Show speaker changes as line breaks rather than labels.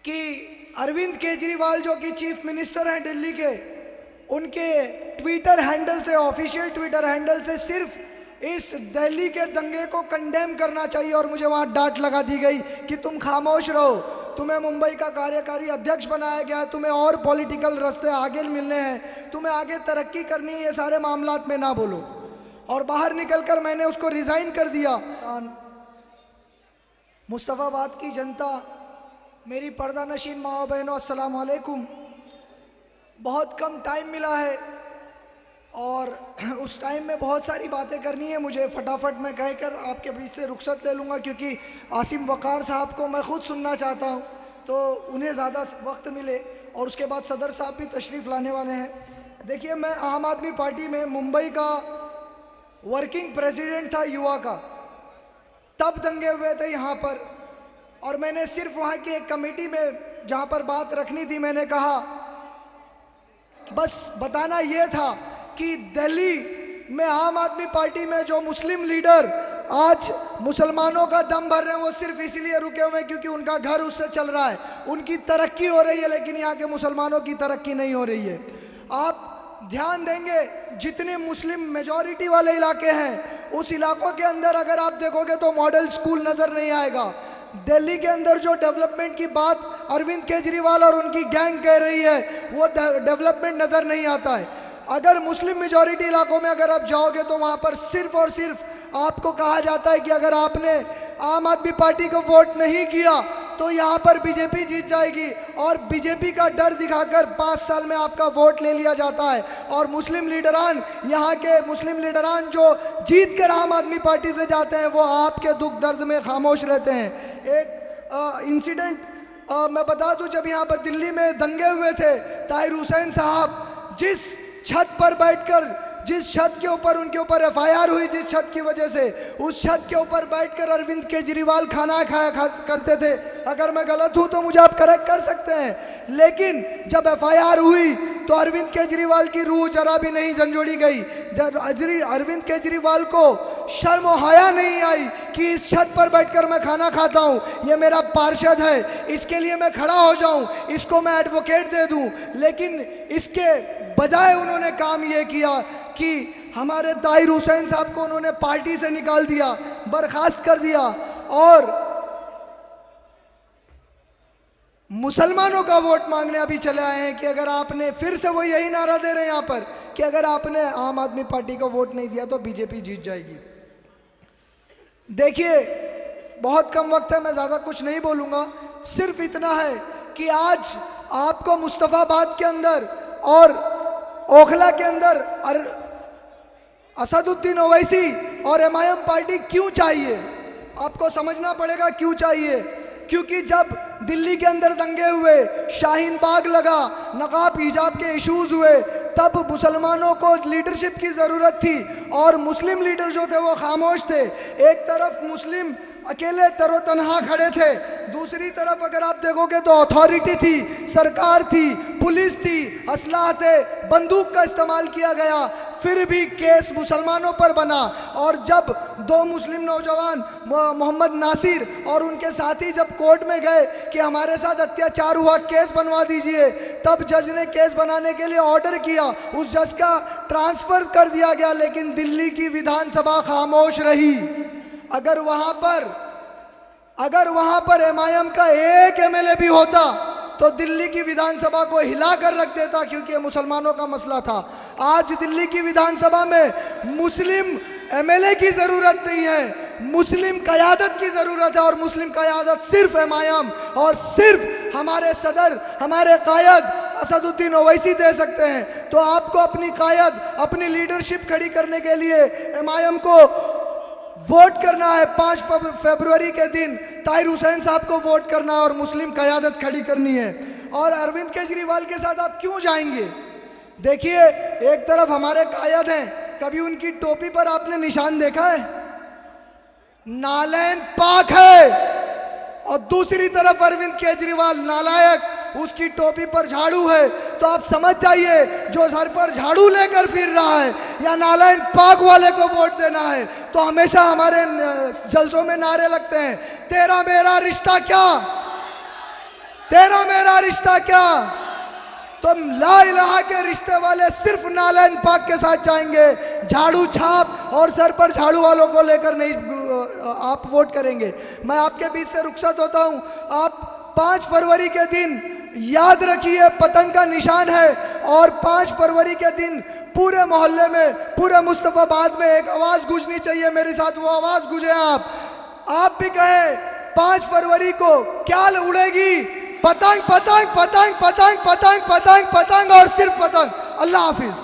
कि अरविंद केजरीवाल जो कि चीफ मिनिस्टर हैं दिल्ली के, उनके ट्विटर हैंडल से, ऑफिशियल ट्विटर हैंडल से सिर्फ इस दिल्ली के दंगे को कंडेम करना चाहिए। और मुझे वहाँ डांट लगा दी गई कि तुम खामोश रहो, तुम्हें मुंबई का कार्यकारी अध्यक्ष बनाया गया है, तुम्हें और पॉलिटिकल रास्ते आगे मिलने हैं, तुम्हें आगे तरक्की करनी है, ये सारे मामलात में ना बोलो। और बाहर निकलकर मैंने उसको रिज़ाइन कर दिया। मुस्तफ़ाबाद की जनता, मेरी पर्दा नशीन माओ बहनों, अस्सलाम वालेकुम। बहुत कम टाइम मिला है और उस टाइम में बहुत सारी बातें करनी है मुझे। फटाफट मैं कहकर आपके बीच से रुखसत ले लूँगा, क्योंकि आसिम वक़ार साहब को मैं ख़ुद सुनना चाहता हूँ, तो उन्हें ज़्यादा वक्त मिले। और उसके बाद सदर साहब भी तशरीफ़ लाने वाले हैं। देखिए, मैं आम आदमी पार्टी में मुंबई का वर्किंग प्रेसिडेंट था युवा का, तब दंगे हुए थे यहाँ पर। और मैंने सिर्फ वहाँ की एक कमेटी में जहाँ पर बात रखनी थी, मैंने कहा बस बताना ये था कि दिल्ली में आम आदमी पार्टी में जो मुस्लिम लीडर आज मुसलमानों का दम भर रहे हैं, वो सिर्फ इसीलिए रुके हुए हैं क्योंकि उनका घर उससे चल रहा है, उनकी तरक्की हो रही है, लेकिन यहाँ के मुसलमानों की तरक्की नहीं हो रही है। आप ध्यान देंगे, जितने मुस्लिम मेजॉरिटी वाले इलाके हैं, उस इलाकों के अंदर अगर आप देखोगे तो मॉडल स्कूल नज़र नहीं आएगा। दिल्ली के अंदर जो डेवलपमेंट की बात अरविंद केजरीवाल और उनकी गैंग कह रही है, वो डेवलपमेंट नज़र नहीं आता है। अगर मुस्लिम मेजॉरिटी इलाकों में अगर आप जाओगे तो वहाँ पर सिर्फ और सिर्फ आपको कहा जाता है कि अगर आपने आम आदमी पार्टी को वोट नहीं किया तो यहाँ पर बीजेपी जीत जाएगी, और बीजेपी का डर दिखाकर 5 साल में आपका वोट ले लिया जाता है। और मुस्लिम लीडरान, यहाँ के मुस्लिम लीडरान जो जीत कर आम आदमी पार्टी से जाते हैं, वो आपके दुख दर्द में खामोश रहते हैं। एक इंसिडेंट मैं बता दूं, जब यहाँ पर दिल्ली में दंगे हुए थे, ताहिर हुसैन साहब जिस छत पर बैठकर, जिस छत के ऊपर उनके ऊपर एफआईआर हुई, जिस छत की वजह से, उस छत के ऊपर बैठकर अरविंद केजरीवाल खाना खाया करते थे। अगर मैं गलत हूं तो मुझे आप करेक्ट कर सकते हैं, लेकिन जब एफआईआर हुई तो अरविंद केजरीवाल की रूह जरा भी नहीं झंझोड़ी गई। अरविंद केजरीवाल को शर्म और हया नहीं आई कि इस छत पर बैठकर मैं खाना खाता हूँ, ये मेरा पार्षद है, इसके लिए मैं खड़ा हो जाऊँ, इसको मैं एडवोकेट दे दूँ। लेकिन इसके बजाय उन्होंने काम ये किया कि हमारे ताहिर हुसैन साहब को उन्होंने पार्टी से निकाल दिया, बर्खास्त कर दिया, और मुसलमानों का वोट मांगने अभी चले आए हैं कि अगर आपने, फिर से वो यही नारा दे रहे हैं यहाँ पर कि अगर आपने आम आदमी पार्टी को वोट नहीं दिया तो बीजेपी जीत जाएगी। देखिए, बहुत कम वक्त है, मैं ज़्यादा कुछ नहीं बोलूँगा, सिर्फ इतना है कि आज आपको मुस्तफ़ाबाद के अंदर और ओखला के अंदर असदुद्दीन ओवैसी और एमआईएम पार्टी क्यों चाहिए, आपको समझना पड़ेगा क्यों चाहिए। क्योंकि जब दिल्ली के अंदर दंगे हुए, शाहीन बाग लगा, नकाब हिजाब के इश्यूज हुए, तब मुसलमानों को लीडरशिप की ज़रूरत थी और मुस्लिम लीडर जो थे वो खामोश थे। एक तरफ मुस्लिम अकेले तरोतन्हा खड़े थे, दूसरी तरफ अगर आप देखोगे तो अथॉरिटी थी, सरकार थी, पुलिस थी, असलाह थे, बंदूक का इस्तेमाल किया गया, फिर भी केस मुसलमानों पर बना। और जब 2 मुस्लिम नौजवान मोहम्मद नासिर और उनके साथी जब कोर्ट में गए कि हमारे साथ अत्याचार हुआ, केस बनवा दीजिए, तब जज ने केस बनाने के लिए ऑर्डर किया, उस जज का ट्रांसफ़र कर दिया गया, लेकिन दिल्ली की विधानसभा खामोश रही। अगर वहाँ पर एमआईएम का एक एमएलए भी होता तो दिल्ली की विधानसभा को हिला कर रख देता, क्योंकि ये मुसलमानों का मसला था। आज दिल्ली की विधानसभा में मुस्लिम एमएलए की ज़रूरत नहीं है, मुस्लिम क़यादत की ज़रूरत है, और मुस्लिम क़यादत सिर्फ एमआईएम और सिर्फ हमारे सदर, हमारे कायद असदुद्दीन ओवैसी दे सकते हैं। तो आपको अपनी कायद, अपनी लीडरशिप खड़ी करने के लिए एमआईएम को वोट करना है। 5 फरवरी के दिन ताहिर हुसैन साहब को वोट करना है और मुस्लिम क़यादत खड़ी करनी है। और अरविंद केजरीवाल के साथ आप क्यों जाएंगे? देखिए, एक तरफ हमारे कायद हैं, कभी उनकी टोपी पर आपने निशान देखा है? नालैन पाक है, और दूसरी तरफ अरविंद केजरीवाल नालायक, उसकी टोपी पर झाड़ू है। तो आप समझ जाइए, जो सर पर झाड़ू लेकर फिर रहा है या नालायन पाक वाले को वोट देना है। तो हमेशा हमारे जलसों में नारे लगते हैं, तेरा मेरा रिश्ता क्या, तेरा मेरा रिश्ता क्या, तुम ला इलाहा के रिश्ते वाले सिर्फ नालैन पाक के साथ जाएंगे, झाड़ू छाप और सर पर झाड़ू वालों को लेकर नहीं आप वोट करेंगे। मैं आपके बीच से रुखसत होता हूं। आप 5 फरवरी के दिन याद रखिए, पतंग का निशान है, और 5 फरवरी के दिन पूरे मोहल्ले में, पूरे मुस्तफाबाद में एक आवाज गूंजनी चाहिए मेरे साथ, वो आवाज गूंजे आप भी कहें 5 फरवरी को क्या उड़ेगी, पतंग पतंग पतंग पतंग पतंग पतंग पतंग और सिर्फ पतंग। अल्लाह हाफिज।